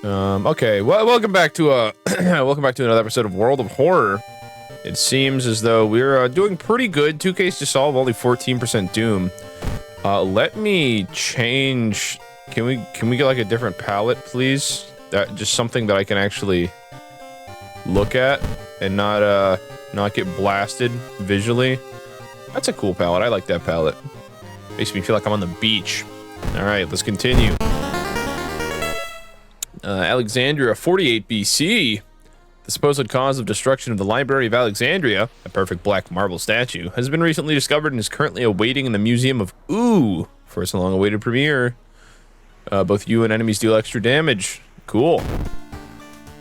Okay, well, welcome back to welcome back to another episode of World of Horror. It seems as though we're doing pretty good. 2 cases to solve, only 14% doom. Let me change. Can we get like a different palette, please? That just something that I can actually look at and not get blasted visually. That's a cool palette. I like that palette. Makes me feel like I'm on the beach. All right, let's continue. Alexandria, 48 BC. The supposed cause of destruction of the Library of Alexandria, a perfect black marble statue, has been recently discovered and is currently awaiting in the Museum of Ooh for its long-awaited premiere. Both you and enemies deal extra damage. Cool.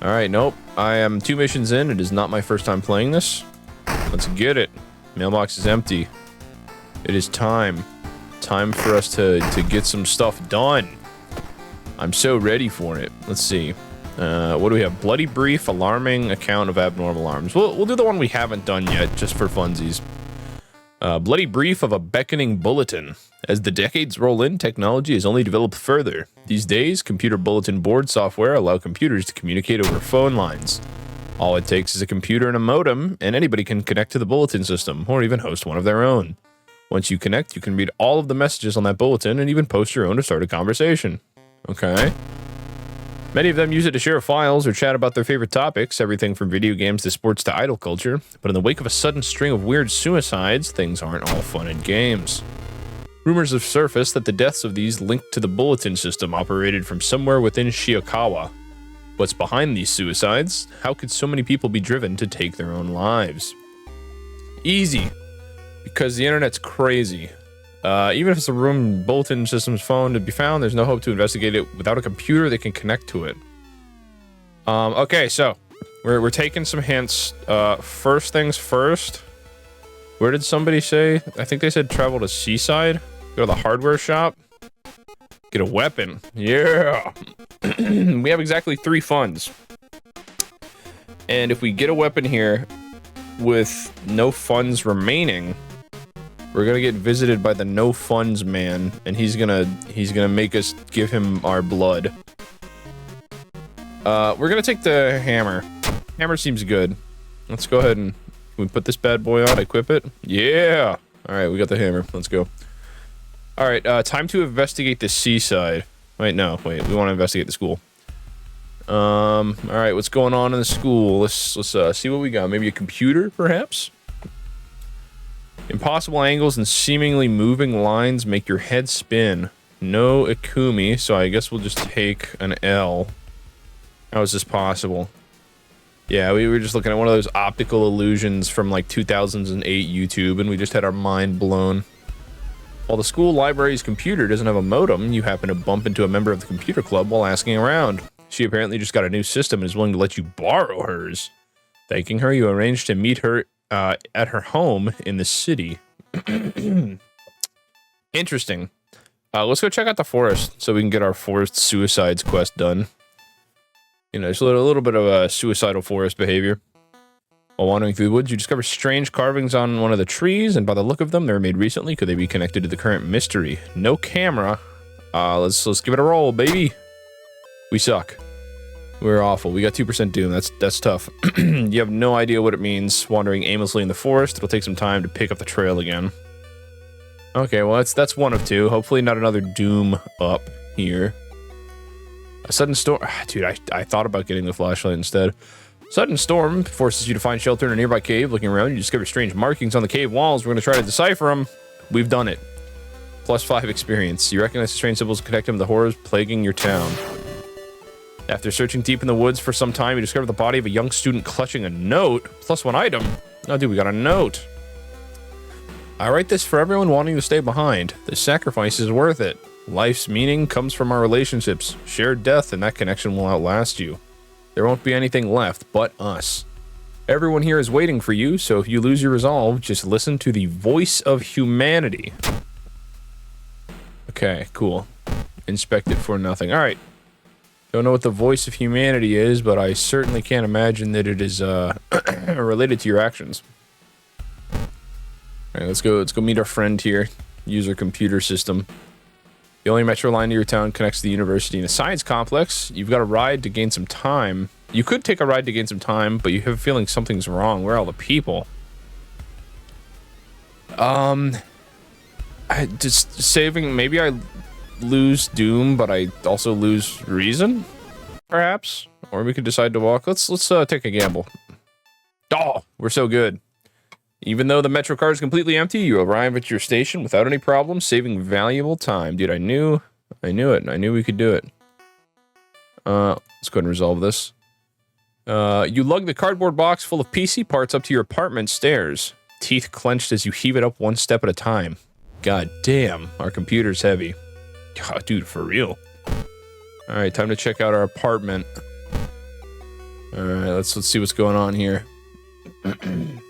All right, nope. I am 2 missions in. It is not my first time playing this. Let's get it. Mailbox is empty. It is time. Time for us to get some stuff done. I'm so ready for it. Let's see. What do we have? Bloody brief, alarming account of abnormal arms. We'll do the one we haven't done yet, just for funsies. Bloody brief of a beckoning bulletin. As the decades roll in, technology has only developed further. These days, computer bulletin board software allow computers to communicate over phone lines. All it takes is a computer and a modem, and anybody can connect to the bulletin system, or even host one of their own. Once you connect, you can read all of the messages on that bulletin and even post your own to start a conversation. Okay. Many of them use it to share files or chat about their favorite topics, everything from video games to sports to idol culture. But in the wake of a sudden string of weird suicides, things aren't all fun and games. Rumors have surfaced that the deaths of these linked to the bulletin system operated from somewhere within Shiokawa. What's behind these suicides? How could so many people be driven to take their own lives? Easy. Because the internet's crazy. Even if it's a room bulletin system's phone to be found, there's no hope to investigate it without a computer that can connect to it. Okay, so we're taking some hints. First things first. Where did somebody say? I think they said travel to Seaside. Go to the hardware shop. Get a weapon. Yeah. We have exactly 3 funds. And if we get a weapon here with no funds remaining, we're gonna get visited by the no funds man, and he's gonna make us give him our blood. We're gonna take the hammer. Hammer seems good. Let's go ahead and we put this bad boy on, equip it. Yeah. All right, we got the hammer. Let's go. All right, time to investigate the seaside. Wait, we want to investigate the school. All right, what's going on in the school? Let's see what we got. Maybe a computer, perhaps. Impossible angles and seemingly moving lines make your head spin. No Ikumi, so I guess we'll just take an L. How is this possible? Yeah, we were just looking at one of those optical illusions from like 2008 YouTube, and we just had our mind blown. While the school library's computer doesn't have a modem, you happen to bump into a member of the computer club while asking around. She apparently just got a new system and is willing to let you borrow hers. Thanking her, you arrange to meet her at her home in the city. Interesting. Let's go check out the forest so we can get our forest suicides quest done. You know, just a little bit of a suicidal forest behavior. While wandering through the woods, you discover strange carvings on one of the trees, and by the look of them, they were made recently. Could they be connected to the current mystery? No camera. Let's give it a roll, baby. We suck. We're awful. We got 2% doom. That's tough. You have no idea what it means wandering aimlessly in the forest. It'll take some time to pick up the trail again. Okay, well that's 1 of 2. Hopefully not another doom up here. A sudden storm. Dude, I thought about getting the flashlight instead. Sudden storm forces you to find shelter in a nearby cave. Looking around, you discover strange markings on the cave walls. We're going to try to decipher them. We've done it. +5 experience. You recognize the strange symbols connect them to the horrors plaguing your town. After searching deep in the woods for some time, you discover the body of a young student clutching a note. +1 item. Oh, dude, we got a note. I write this for everyone wanting to stay behind. The sacrifice is worth it. Life's meaning comes from our relationships. Shared death, and that connection will outlast you. There won't be anything left but us. Everyone here is waiting for you, so if you lose your resolve, just listen to the voice of humanity. Okay, cool. Inspect it for nothing. All right. Don't know what the voice of humanity is, but I certainly can't imagine that it is related to your actions. All right, let's go meet our friend here. User computer system. The only metro line to your town connects the university and a science complex. You've got a ride to gain some time. You could take a ride to gain some time, but you have a feeling something's wrong. Where are all the people? I just saving. Maybe I lose Doom, but I also lose Reason, perhaps. Or we could decide to walk. Let's take a gamble. Oh, we're so good. Even though the metro car is completely empty, you arrive at your station without any problems, saving valuable time. Dude, I knew it. I knew we could do it. Let's go ahead and resolve this. You lug the cardboard box full of PC parts up to your apartment stairs. Teeth clenched as you heave it up one step at a time. God damn, our computer's heavy. God, dude, for real. Alright, time to check out our apartment. Alright, let's see what's going on here. When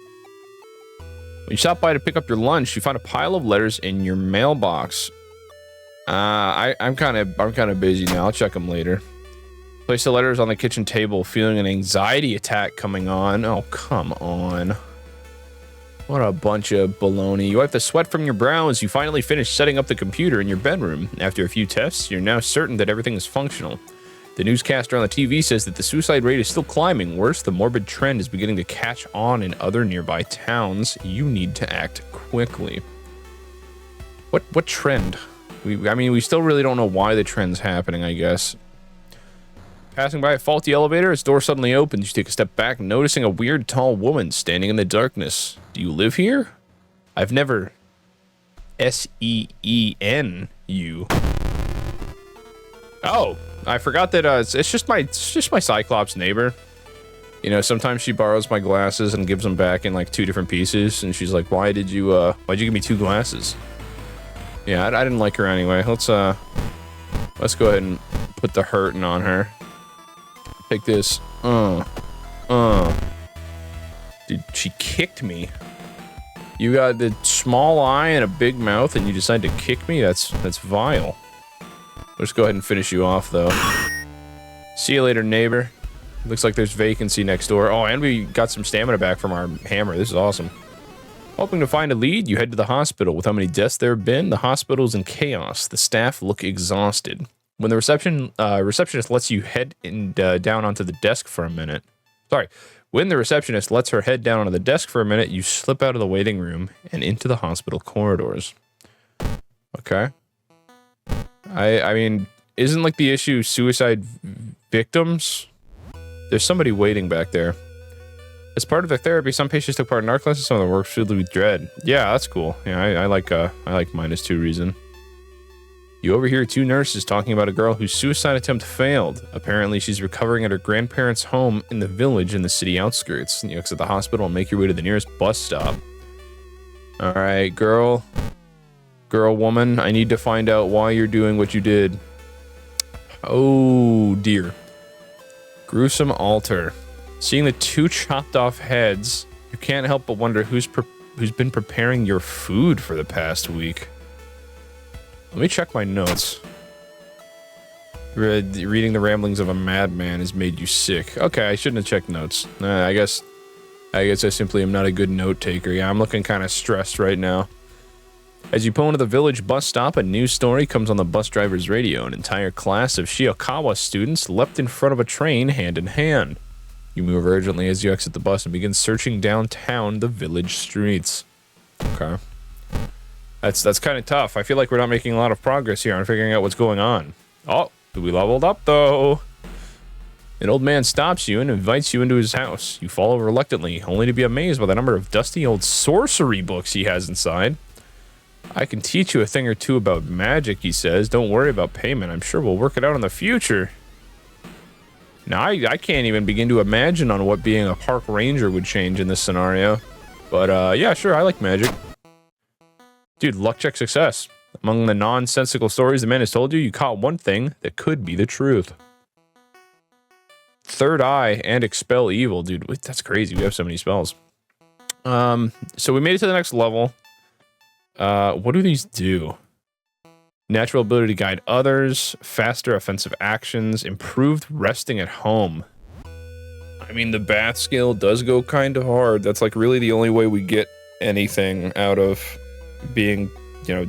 you stop by to pick up your lunch, you find a pile of letters in your mailbox. I'm kind of busy now. I'll check them later. Place the letters on the kitchen table, feeling an anxiety attack coming on. Oh, come on. What a bunch of baloney. You wipe the sweat from your brow as you finally finish setting up the computer in your bedroom. After a few tests, you're now certain that everything is functional. The newscaster on the TV says that the suicide rate is still climbing. Worse, the morbid trend is beginning to catch on in other nearby towns. You need to act quickly. What trend? I mean, we still really don't know why the trend's happening, I guess. Passing by a faulty elevator, its door suddenly opens. You take a step back, noticing a weird tall woman standing in the darkness. Do you live here? I've never S-E-E-N you. Oh, I forgot that it's just my Cyclops neighbor. You know, sometimes she borrows my glasses and gives them back in like 2 different pieces, and she's like, "Why'd you give me 2 glasses?" Yeah, I didn't like her anyway. Let's go ahead and put the hurting on her. Take this. Dude, she kicked me. You got the small eye and a big mouth, and you decide to kick me? That's vile. Let's go ahead and finish you off, though. See you later, neighbor. Looks like there's vacancy next door. Oh, and we got some stamina back from our hammer. This is awesome. Hoping to find a lead, you head to the hospital. With how many deaths there have been, the hospital's in chaos. The staff look exhausted. When the receptionist lets you head down onto the desk for a minute. Sorry. When the receptionist lets her head down onto the desk for a minute, you slip out of the waiting room and into the hospital corridors. Okay. I mean, isn't like the issue suicide victims? There's somebody waiting back there. As part of their therapy, some patients took part in art classes, some of them worked filled with dread. Yeah, that's cool. Yeah, I like -2 reason. You overhear 2 nurses talking about a girl whose suicide attempt failed. Apparently, she's recovering at her grandparents' home in the village in the city outskirts. You exit the hospital and make your way to the nearest bus stop. Alright, girl, woman, I need to find out why you're doing what you did. Oh, dear. Gruesome altar. Seeing the 2 chopped off heads, you can't help but wonder who's been preparing your food for the past week. Let me check my notes. Reading the ramblings of a madman has made you sick. Okay, I shouldn't have checked notes. I guess I simply am not a good note taker. Yeah, I'm looking kind of stressed right now. As you pull into the village bus stop, a news story comes on the bus driver's radio. An entire class of Shiokawa students leapt in front of a train hand in hand. You move urgently as you exit the bus and begin searching downtown the village streets. Okay. That's kind of tough. I feel like we're not making a lot of progress here on figuring out what's going on. Oh, we leveled up, though. An old man stops you and invites you into his house. You follow reluctantly, only to be amazed by the number of dusty old sorcery books he has inside. I can teach you a thing or 2 about magic, he says. Don't worry about payment. I'm sure we'll work it out in the future. Now, I can't even begin to imagine on what being a park ranger would change in this scenario. But, yeah, sure, I like magic. Dude, luck check success. Among the nonsensical stories the man has told you, you caught one thing that could be the truth. Third eye and expel evil. Dude, that's crazy. We have so many spells. So we made it to the next level. What do these do? Natural ability to guide others, faster offensive actions, improved resting at home. I mean, the bath skill does go kind of hard. That's like really the only way we get anything out of being, you know,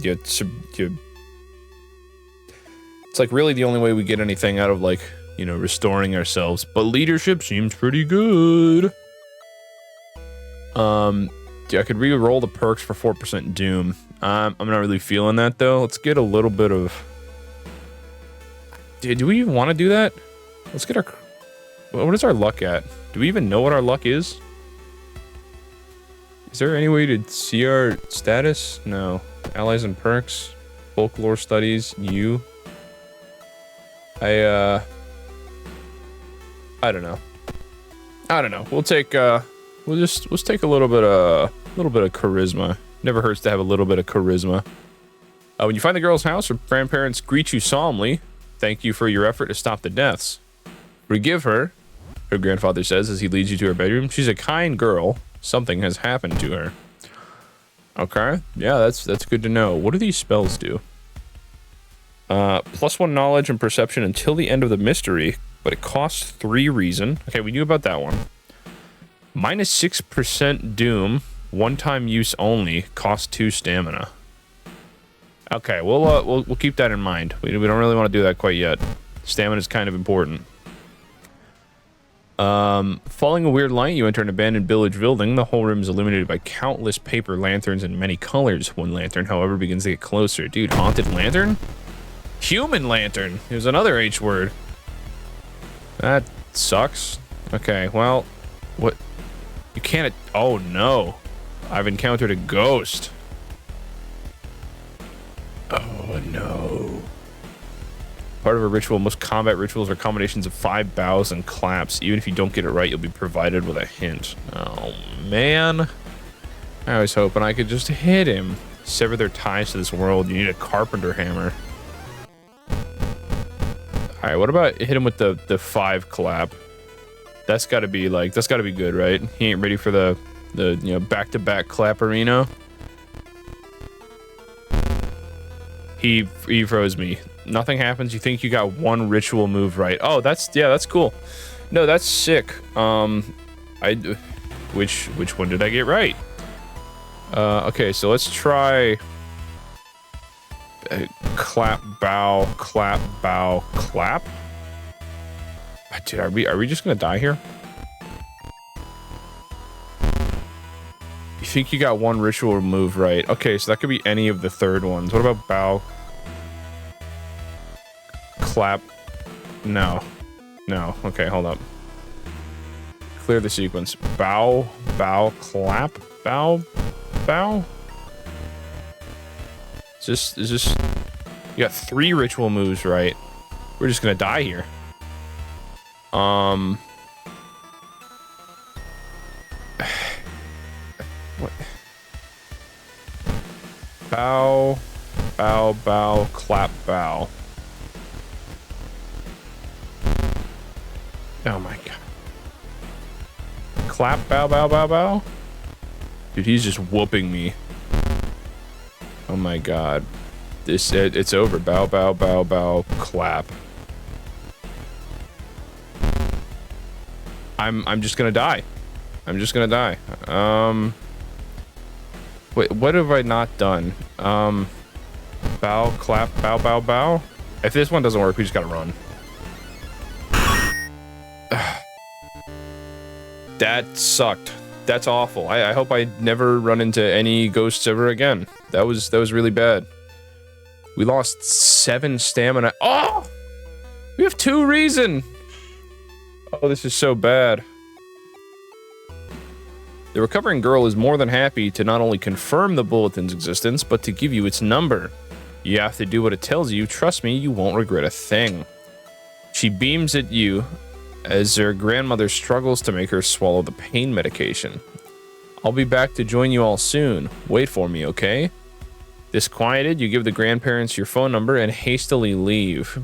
It's like really the only way we get anything out of like, you know, restoring ourselves. But leadership seems pretty good. Yeah, I could re-roll the perks for 4% doom. I'm not really feeling that though. Let's get a little bit of... Do we even want to do that? Let's get our... What is our luck at? Do we even know what our luck is? Is there any way to see our status? No. Allies and perks. Folklore studies. You. I don't know. I don't know. We'll take let's take a little bit of charisma. Never hurts to have a little bit of charisma. When you find the girl's house, her grandparents greet you solemnly. Thank you for your effort to stop the deaths. Forgive her, her grandfather says as he leads you to her bedroom. She's a kind girl. Something has happened to her. Okay. Yeah, that's good to know. What do these spells do? +1 knowledge and perception until the end of the mystery, but it costs 3 reason. Okay, we knew about that one. -6% doom, one-time use only, cost 2 stamina. Okay, we'll keep that in mind. We don't really want to do that quite yet. Stamina is kind of important. Following a weird light, you enter an abandoned village building. The whole room is illuminated by countless paper lanterns in many colors. One lantern, however, begins to get closer. Dude, haunted lantern? Human lantern. There's another H word. That sucks. Okay, well, what? You can't... Oh, no. I've encountered a ghost. Oh, no. Part of a ritual. Most combat rituals are combinations of 5 bows and claps. Even if you don't get it right, you'll be provided with a hint. Oh, man. I was hoping I could just hit him. Sever their ties to this world. You need a carpenter hammer. All right, what about hit him with the 5 clap? That's got to be like, that's got to be good, right? He ain't ready for the you know, back-to-back clapperino. He froze me. Nothing happens. You think you got 1 ritual move right. Oh, that's cool. No, that's sick. Which one did I get right? Okay, so let's try clap, bow, clap, bow, clap. Dude, are we just gonna die here? You think you got 1 ritual move right? Okay, so that could be any of the third ones. What about bow? Clap. No. No. Okay, hold up. Clear the sequence. Bow, bow, clap, bow, bow. Is this... You got 3 ritual moves right. We're just gonna die here. What? Bow, bow, bow, clap, bow. Oh my god. Clap, bow, bow, bow, bow. Dude, he's just whooping me. Oh my god. It's over. Bow, bow, bow, bow, clap. I'm just gonna die. I'm just gonna die. Wait, what have I not done? Bow, clap, bow, bow, bow. If this one doesn't work, we just gotta run. That sucked. That's awful. I hope I never run into any ghosts ever again. That was really bad. We lost 7 stamina. Oh! We have 2 reason. Oh, this is so bad. The recovering girl is more than happy to not only confirm the bulletin's existence, but to give you its number. You have to do what it tells you. Trust me, you won't regret a thing. She beams at you as her grandmother struggles to make her swallow the pain medication. I'll be back to join you all soon. Wait for me, okay? Disquieted, you give the grandparents your phone number and hastily leave.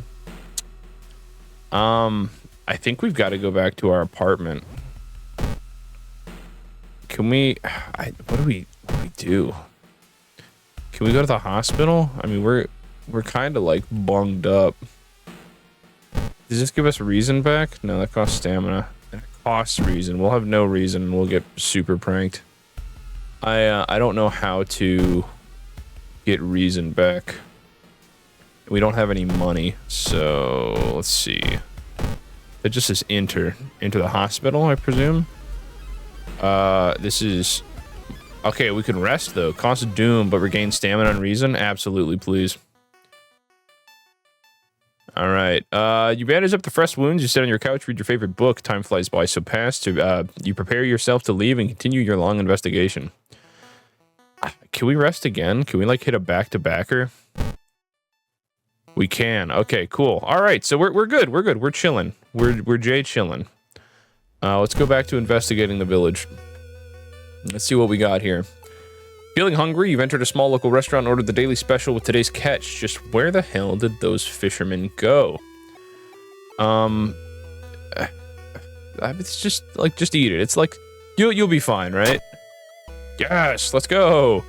I think we've got to go back to our apartment. Can we... What do we do? Can we go to the hospital? I mean, we're kind of like bunged up. Does this give us reason back? No, that costs stamina. It costs reason. We'll have no reason. We'll get super pranked. I don't know how to get reason back. We don't have any money, so let's see. It just says enter the hospital, I presume. This is okay. We can rest though. Cost doom, but regain stamina and reason. Absolutely, please. All right. You bandage up the fresh wounds. You sit on your couch, read your favorite book. Time flies by so fast. You prepare yourself to leave and continue your long investigation. Can we rest again? Can we like hit a back-to-backer? We can. Okay, cool. All right, so we're good. We're good. We're chilling. We're Jay chilling. Let's go back to investigating the village. Let's see what we got here. Feeling hungry, you've entered a small local restaurant and ordered the daily special with today's catch. Just where the hell did those fishermen go? It's just like, just eat it. It's like, you'll be fine, right? Yes, let's go.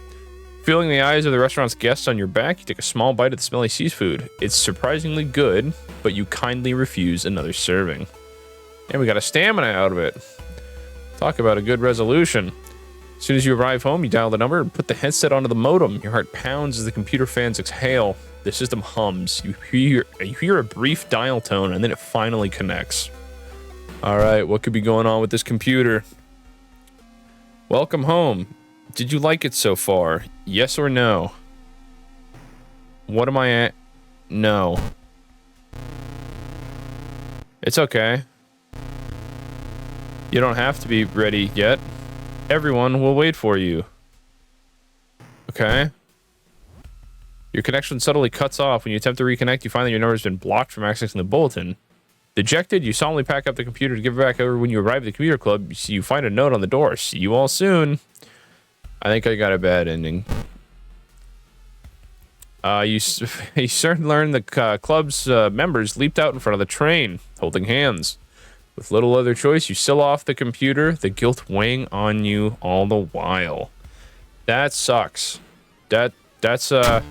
Feeling the eyes of the restaurant's guests on your back, you take a small bite of the smelly seafood. It's surprisingly good, but you kindly refuse another serving. And we got a stamina out of it. Talk about a good resolution. As soon as you arrive home, you dial the number and put the headset onto the modem. Your heart pounds as the computer fans exhale. The system hums. You hear a brief dial tone, and then it finally connects. All right, what could be going on with this computer? Welcome home. Did you like it so far? Yes or no? What am I at? No. It's okay. You don't have to be ready yet. Everyone will wait for you. Okay. Your connection suddenly cuts off. When you attempt to reconnect, you find that your number has been blocked from accessing the bulletin. Dejected, you solemnly pack up the computer to give it back over. When you arrive at the computer club, you find a note on the door. See you all soon. I think I got a bad ending. You soon learn the club's members leaped out in front of the train, holding hands. With little other choice, you seal off the computer, the guilt weighing on you all the while. That sucks. That's You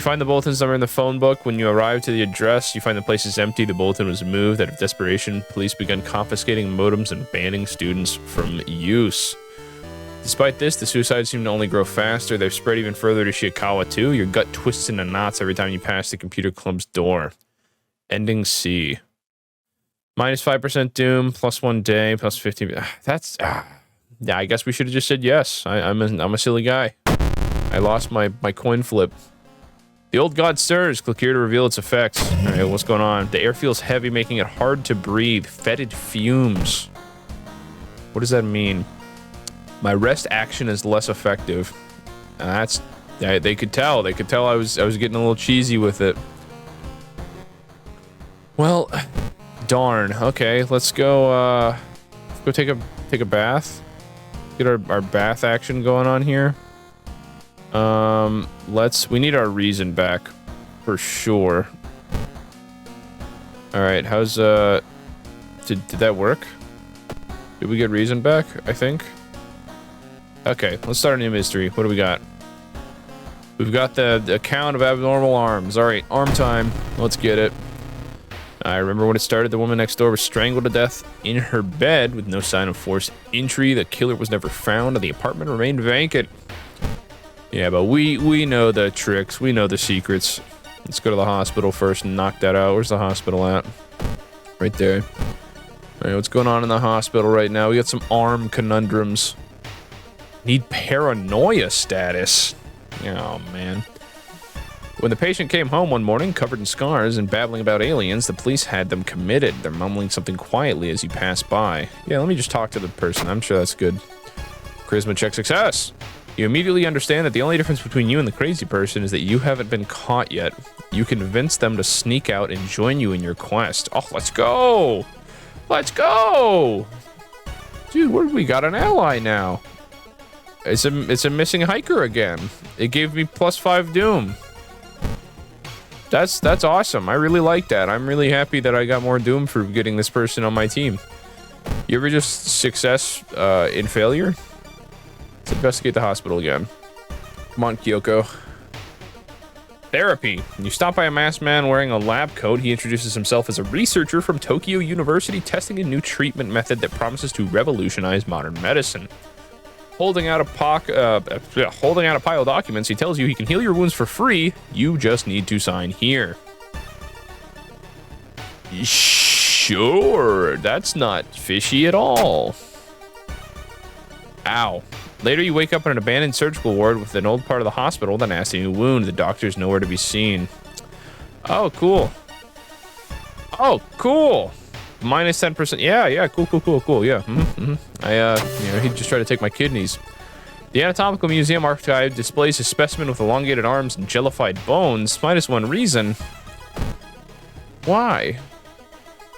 find the bulletin's number in the phone book. When you arrive to the address, you find the place is empty. The bulletin was moved. Out of desperation, police began confiscating modems and banning students from use. Despite this, the suicides seem to only grow faster. They've spread even further to Shikawa too. Your gut twists into knots every time you pass the computer club's door. Ending C. Minus 5% doom, plus 1 day, plus 15. That's yeah. I guess we should have just said yes. I'm a silly guy. I lost my coin flip. The old god stirs. Click here to reveal its effects. All right, what's going on? The air feels heavy, making it hard to breathe. Fetid fumes. What does that mean? My rest action is less effective. That's they could tell. They could tell I was getting a little cheesy with it. Well, darn. Okay, let's go take a bath. Get our bath action going on here. We need our reason back for sure. All right, how's did that work? Did we get reason back? I think. Okay, let's start a new mystery. What do we got? We've got the account of abnormal arms. All right, arm time. Let's get it. I remember when it started, the woman next door was strangled to death in her bed with no sign of forced entry. The killer was never found, and the apartment remained vacant. Yeah, but we know the tricks. We know the secrets. Let's go to the hospital first and knock that out. Where's the hospital at? Right there. All right, what's going on in the hospital right now? We got some arm conundrums. Need paranoia status. Oh, man. When the patient came home one morning, covered in scars and babbling about aliens, the police had them committed. They're mumbling something quietly as you pass by. Yeah, let me just talk to the person. I'm sure that's good. Charisma check success. You immediately understand that the only difference between you and the crazy person is that you haven't been caught yet. You convince them to sneak out and join you in your quest. Oh, let's go! Let's go! Dude, we got an ally now. It's a missing hiker again. It gave me plus 5 doom. That's awesome. I really like that. I'm really happy that I got more doom for getting this person on my team. You ever just success in failure? Let's investigate the hospital again. Come on, Kyoko. Therapy. You stop by a masked man wearing a lab coat. He introduces himself as a researcher from Tokyo University testing a new treatment method that promises to revolutionize modern medicine. holding out a pile of documents. He tells you he can heal your wounds for free. You just need to sign here. Sure, that's not fishy at all. Ow. Later, you wake up in an abandoned surgical ward with an old part of the hospital that nasty new wound. The doctor's nowhere to be seen. Oh, cool. Oh, cool. Minus 10%. Yeah, cool. Yeah. He just tried to take my kidneys. The Anatomical Museum archive displays a specimen with elongated arms and jellified bones. Minus 1 reason. Why?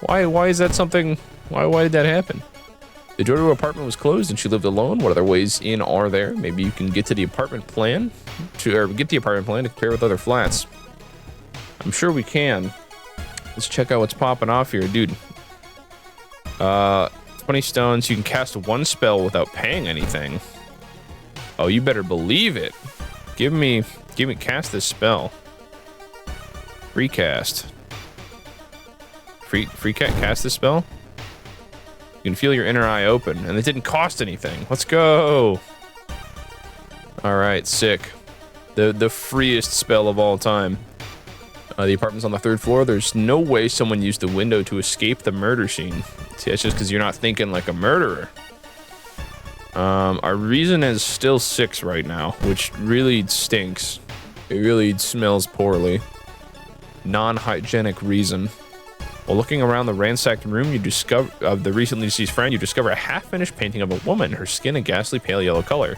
Why is that something? Why did that happen? The door to her apartment was closed and she lived alone. What other ways in are there? Maybe you can get the apartment plan to compare with other flats. I'm sure we can. Let's check out what's popping off here, dude. 20 stones. You can cast 1 spell without paying anything. Oh, you better believe it. Give me cast this spell. Free cast. Free cast this spell. You can feel your inner eye open, and it didn't cost anything. Let's go. All right, sick. The freest spell of all time. The apartment's on the 3rd floor. There's no way someone used the window to escape the murder scene. See, that's just because you're not thinking like a murderer. Our reason is still 6 right now, which really stinks. It really smells poorly. Non-hygienic reason. While looking around the ransacked room, you discover of the recently deceased friend, you discover a half-finished painting of a woman, her skin a ghastly pale yellow color.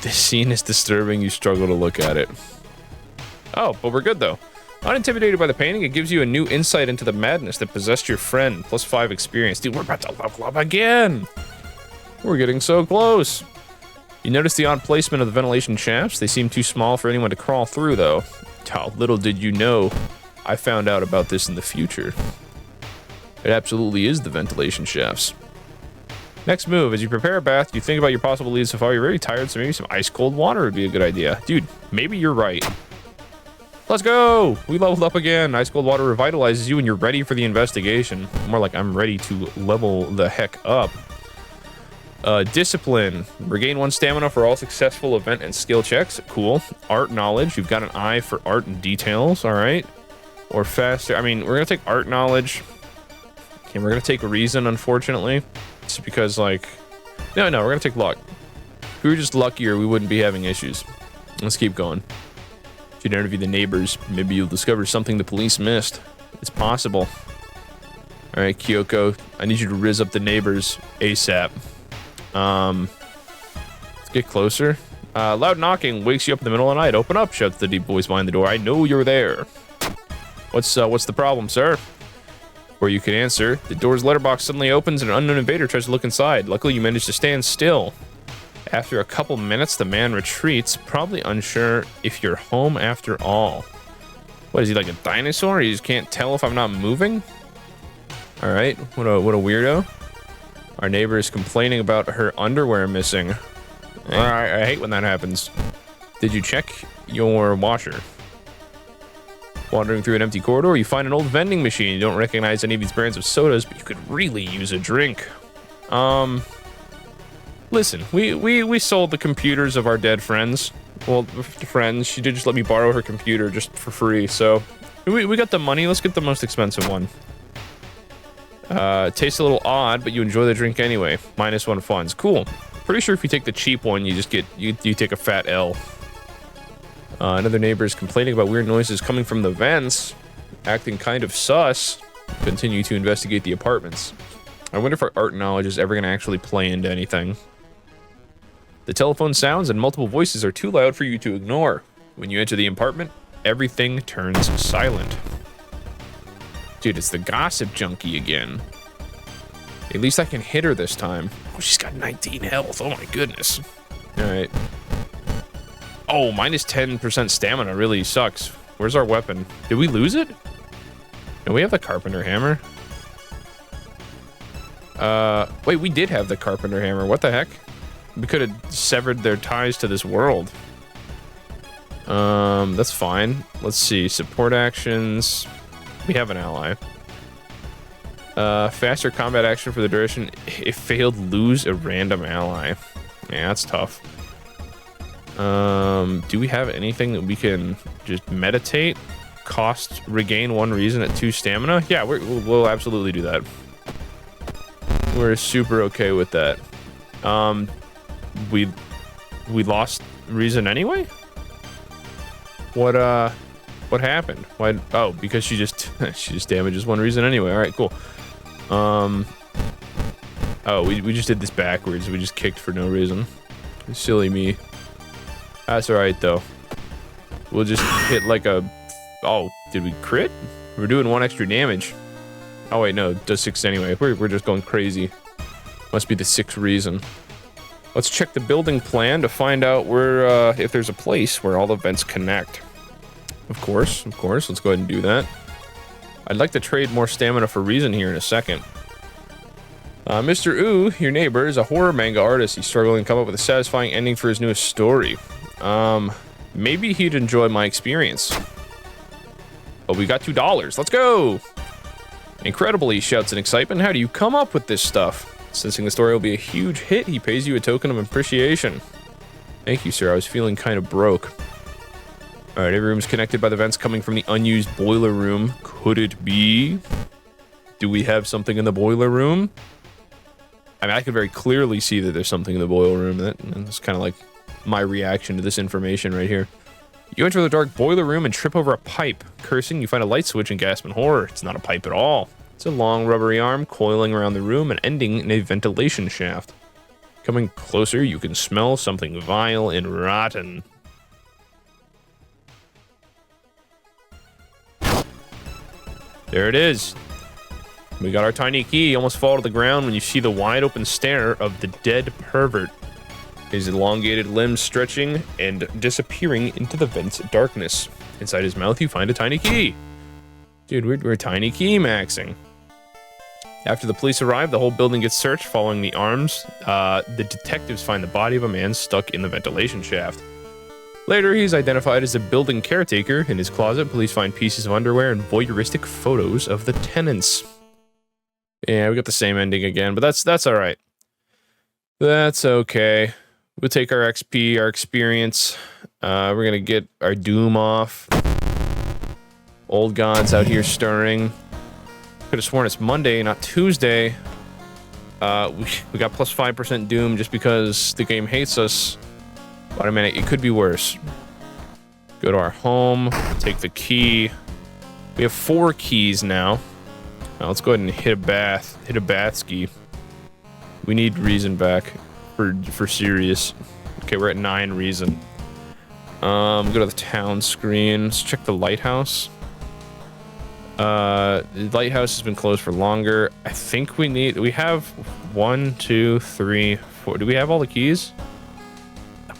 This scene is disturbing. You struggle to look at it. Oh, but we're good though. Unintimidated by the painting, it gives you a new insight into the madness that possessed your friend. Plus 5 experience. Dude, we're about to level up again. We're getting so close. You notice the odd placement of the ventilation shafts. They seem too small for anyone to crawl through, though. How little did you know I found out about this in the future. It absolutely is the ventilation shafts. Next move, as you prepare a bath, you think about your possible leads so far. You're very tired, so maybe some ice cold water would be a good idea. Dude, maybe you're right. Let's go! We leveled up again. Ice cold water revitalizes you and you're ready for the investigation. More like I'm ready to level the heck up. Discipline. Regain 1 stamina for all successful event and skill checks. Cool. Art knowledge. You've got an eye for art and details. All right. Or faster. I mean, we're going to take art knowledge. Okay, we're going to take reason, unfortunately. Just because, like... No, we're going to take luck. If we were just luckier, we wouldn't be having issues. Let's keep going. If you interview the neighbors, maybe you'll discover something the police missed. It's possible. All right, Kyoko. I need you to rizz up the neighbors ASAP. Let's get closer. Loud knocking wakes you up in the middle of the night. Open up, shouts the deep voice behind the door. I know you're there. What's the problem, sir? Or you can answer. The door's letterbox suddenly opens and an unknown invader tries to look inside. Luckily, you manage to stand still. After a couple minutes, the man retreats, probably unsure if you're home after all. What, is he like a dinosaur? You just can't tell if I'm not moving? All right, what a weirdo. Our neighbor is complaining about her underwear missing. I hate when that happens. Did you check your washer? Wandering through an empty corridor, you find an old vending machine. You don't recognize any of these brands of sodas, but you could really use a drink. Listen, we sold the computers of our dead friends. Well, friends, she did just let me borrow her computer just for free, so we got the money. Let's get the most expensive one. Tastes a little odd, but you enjoy the drink anyway. -1 funds. Cool. Pretty sure if you take the cheap one, you just get you take a fat L. Another neighbor is complaining about weird noises coming from the vents, acting kind of sus. Continue to investigate the apartments. I wonder if our art knowledge is ever going to actually play into anything. The telephone sounds and multiple voices are too loud for you to ignore. When you enter the apartment, everything turns silent. Dude, it's the gossip junkie again. At least I can hit her this time. Oh, she's got 19 health. Oh my goodness. All right. Oh, -10% stamina really sucks. Where's our weapon? Did we lose it? No, we have the carpenter hammer. Wait, we did have the carpenter hammer. What the heck? We could have severed their ties to this world. That's fine. Let's see. Support actions. We have an ally. Faster combat action for the duration. If failed, lose a random ally. Yeah, that's tough. Do we have anything that we can just meditate? Cost regain 1 reason at 2 stamina? Yeah, we'll absolutely do that. We're super okay with that. We lost reason anyway? What happened? Why? Oh, because she just damages 1 reason anyway. All right, cool. Oh, we just did this backwards. We just kicked for no reason. Silly me. That's all right though. We'll just hit like a. Oh, did we crit? We're doing 1 extra damage. Oh wait, no, it does 6 anyway. We're just going crazy. Must be the 6th reason. Let's check the building plan to find out where, if there's a place where all the vents connect. Of course. Let's go ahead and do that. I'd like to trade more stamina for reason here in a second. Mr. Ooh, your neighbor, is a horror manga artist. He's struggling to come up with a satisfying ending for his newest story. Maybe he'd enjoy my experience. Oh, we got $2. Let's go! Incredible, he shouts in excitement. How do you come up with this stuff? Sensing the story will be a huge hit, he pays you a token of appreciation. Thank you, sir. I was feeling kind of broke. Alright, every room's connected by the vents coming from the unused boiler room. Could it be? Do we have something in the boiler room? I mean, I can very clearly see that there's something in the boiler room. That's kind of like my reaction to this information right here. You enter the dark boiler room and trip over a pipe. Cursing, you find a light switch and gasp in horror. It's not a pipe at all. It's a long rubbery arm coiling around the room and ending in a ventilation shaft. Coming closer, you can smell something vile and rotten. There it is. We got our tiny key. You almost fall to the ground when you see the wide open stare of the dead pervert. His elongated limbs stretching and disappearing into the vent's darkness. Inside his mouth, you find a tiny key. Dude, we're tiny key maxing. After the police arrive, the whole building gets searched following the arms. The detectives find the body of a man stuck in the ventilation shaft. Later, he's identified as a building caretaker. In his closet, police find pieces of underwear and voyeuristic photos of the tenants. Yeah, we got the same ending again, but that's all right. That's okay. We'll take our XP, our experience. We're gonna get our doom off. Old gods out here stirring. Could have sworn it's Monday, not Tuesday. We got plus 5% doom just because the game hates us. But I mean, it could be worse. Go to our home, take the key. We have 4 keys now. Now let's go ahead and hit a bath ski. We need reason back for serious. Okay, we're at 9 reason. Go to the town screen. Let's check the lighthouse. The lighthouse has been closed for longer. I think we have 1, 2, 3, 4. Do we have all the keys?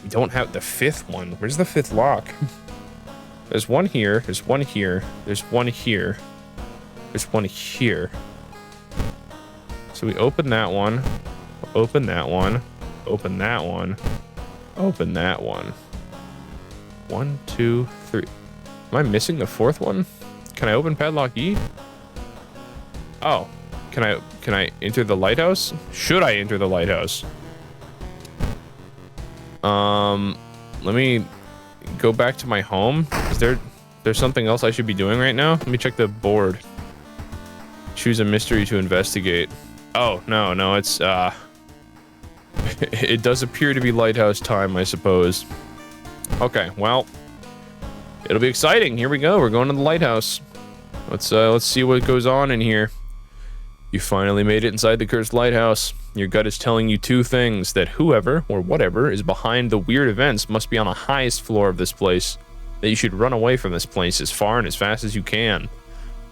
We don't have the 5th one. Where's the 5th lock? There's one here. There's one here. There's one here. There's one here. So we open that one. Open that one. Open that one. Open that one. 1, 2, 3. Am I missing the 4th one? Can I open padlock E? Oh. Can I enter the lighthouse? Should I enter the lighthouse? Let me go back to my home. Is there's something else I should be doing right now? Let me check the board. Choose a mystery to investigate. Oh, no, it's, it does appear to be lighthouse time, I suppose. Okay, well, it'll be exciting. Here we go. We're going to the lighthouse. Let's see what goes on in here. You finally made it inside the cursed lighthouse. Your gut is telling you 2 things: that whoever or whatever is behind the weird events must be on the highest floor of this place, that you should run away from this place as far and as fast as you can.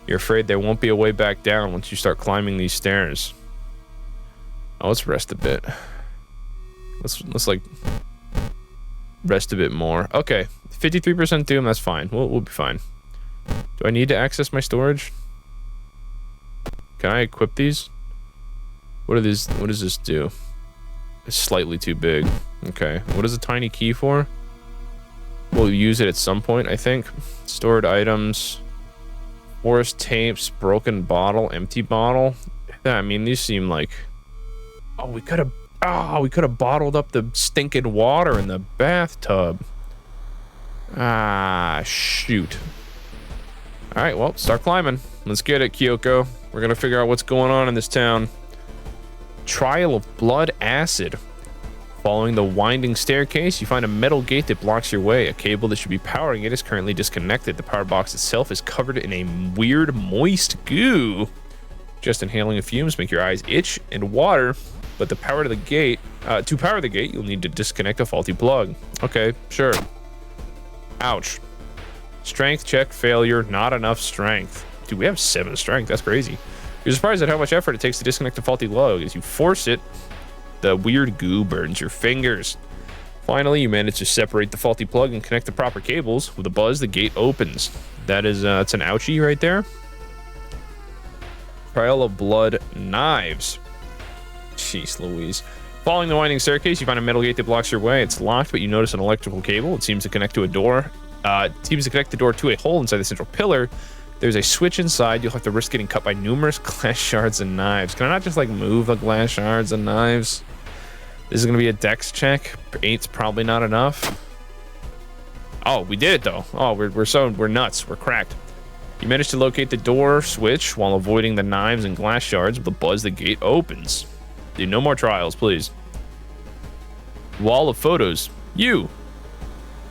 You're afraid there won't be a way back down once you start climbing these stairs. Oh, let's rest a bit. Let's like rest a bit more. Okay, 53% doom, that's fine. We'll be fine. Do I need to access my storage? Can I equip these? What does this do? It's slightly too big. Okay, what is a tiny key for? We'll use it at some point, I think. Stored items. Forest tapes, broken bottle, empty bottle. Yeah, I mean, these seem like... Oh, we could have Oh, we could have bottled up the stinking water in the bathtub. Ah, shoot. All right, well, start climbing. Let's get it, Kyoko. We're gonna figure out what's going on in this town. Trial of blood acid. Following the winding staircase, you find a metal gate that blocks your way. A cable that should be powering it is currently disconnected. The power box itself is covered in a weird, moist goo. Just inhaling the fumes make your eyes itch and water, but to power the gate, you'll need to disconnect a faulty plug. Okay, sure. Ouch. Strength check failure, not enough strength. Dude, we have 7 strength, that's crazy. You're surprised at how much effort it takes to disconnect a faulty plug. As you force it, the weird goo burns your fingers. Finally, you manage to separate the faulty plug and connect the proper cables. With a buzz, the gate opens. That is, it's an ouchie right there. Trial of blood knives. Jeez Louise. Following the winding staircase, you find a metal gate that blocks your way. It's locked, but you notice an electrical cable. It seems to connect to a door. It seems to connect the door to a hole inside the central pillar. There's a switch inside. You'll have to risk getting cut by numerous glass shards and knives. Can I not just like move the glass shards and knives? This is gonna be a dex check. 8's probably not enough. Oh, we did it though. Oh, we're nuts. We're cracked. You managed to locate the door switch while avoiding the knives and glass shards. With a buzz, the gate opens. Dude, no more trials, please. Wall of photos. You.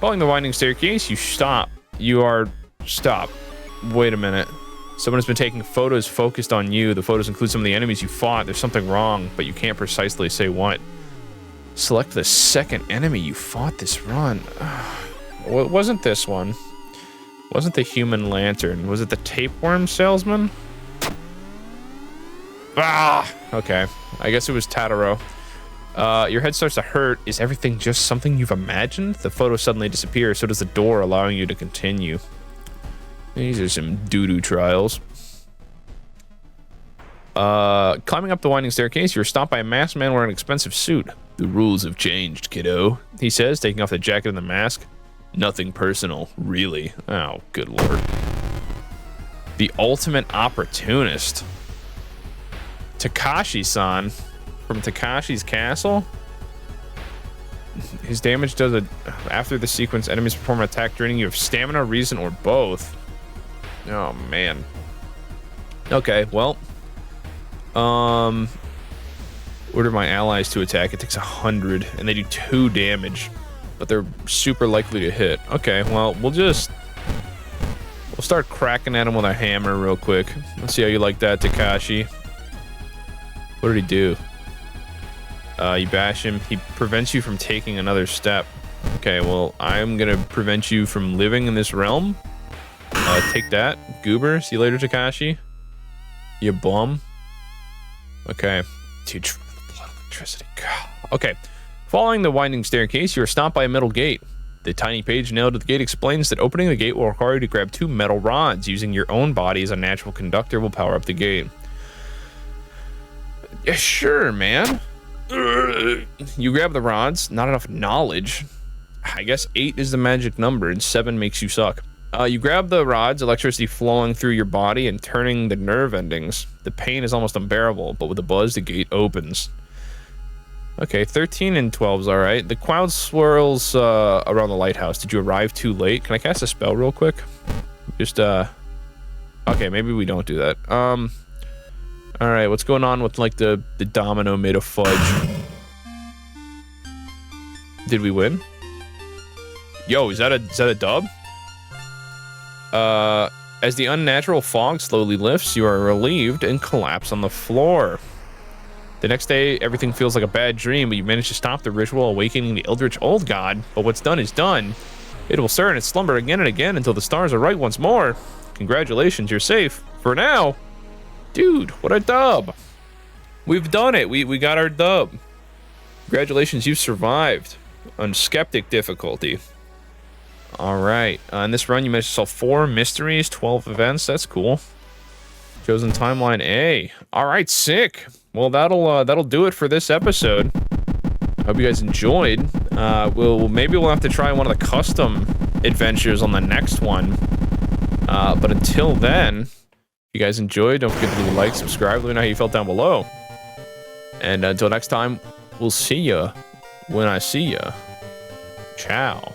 Following the winding staircase, you stop. Stop. Wait a minute. Someone has been taking photos focused on you. The photos include some of the enemies you fought. There's something wrong, but you can't precisely say what. Select the second enemy you fought this run. Well, it wasn't this one. It wasn't the human lantern. Was it the tapeworm salesman? Ah! Okay. I guess it was Tadaro. Your head starts to hurt. Is everything just something you've imagined? The photo suddenly disappears. So does the door, allowing you to continue. These are some doo-doo trials. Climbing up the winding staircase, you're stopped by a masked man wearing an expensive suit. The rules have changed, kiddo, he says, taking off the jacket and the mask. Nothing personal, really. Oh, good lord. The ultimate opportunist. Takashi-san from Takashi's Castle. His damage does it after the sequence. Enemies perform an attack draining you of stamina, reason, or both. Oh man. Okay, well. Order my allies to attack. It takes 100, and they do 2 damage, but they're super likely to hit. Okay, well, we'll start cracking at him with a hammer real quick. Let's see how you like that, Takashi. What did he do? You bash him. He prevents you from taking another step. Okay, well, I'm gonna prevent you from living in this realm. Take that, goober. See you later, Takashi. You bum. Okay. Dude, electricity. Okay. Following the winding staircase, you are stopped by a metal gate. The tiny page nailed to the gate explains that opening the gate will require you to grab 2 metal rods. Using your own body as a natural conductor will power up the gate. Yeah, sure, man. You grab the rods. Not enough knowledge. I guess 8 is the magic number and 7 makes you suck. You grab the rods, electricity flowing through your body and turning the nerve endings. The pain is almost unbearable, but with a buzz, the gate opens. Okay, 13 and 12 is alright. The cloud swirls around the lighthouse. Did you arrive too late? Can I cast a spell real quick? Just, okay, maybe we don't do that. Alright, what's going on with, like, the domino made of fudge? Did we win? Yo, is that a dub? As the unnatural fog slowly lifts, you are relieved and collapse on the floor. The next day, everything feels like a bad dream, but you manage to stop the ritual, awakening the eldritch old god. But what's done is done. It will stir in its slumber again and again until the stars are right once more. Congratulations, you're safe. For now. Dude, what a dub. We've done it. We got our dub. Congratulations, you've survived. On skeptic difficulty. Alright, in this run you managed to solve 4 mysteries, 12 events. That's cool. Chosen timeline A. Alright, sick. Well, that'll do it for this episode. Hope you guys enjoyed. Maybe we'll have to try one of the custom adventures on the next one. But until then, if you guys enjoyed, don't forget to leave a like, subscribe, let me know how you felt down below. And until next time, We'll see ya when I see ya. Ciao.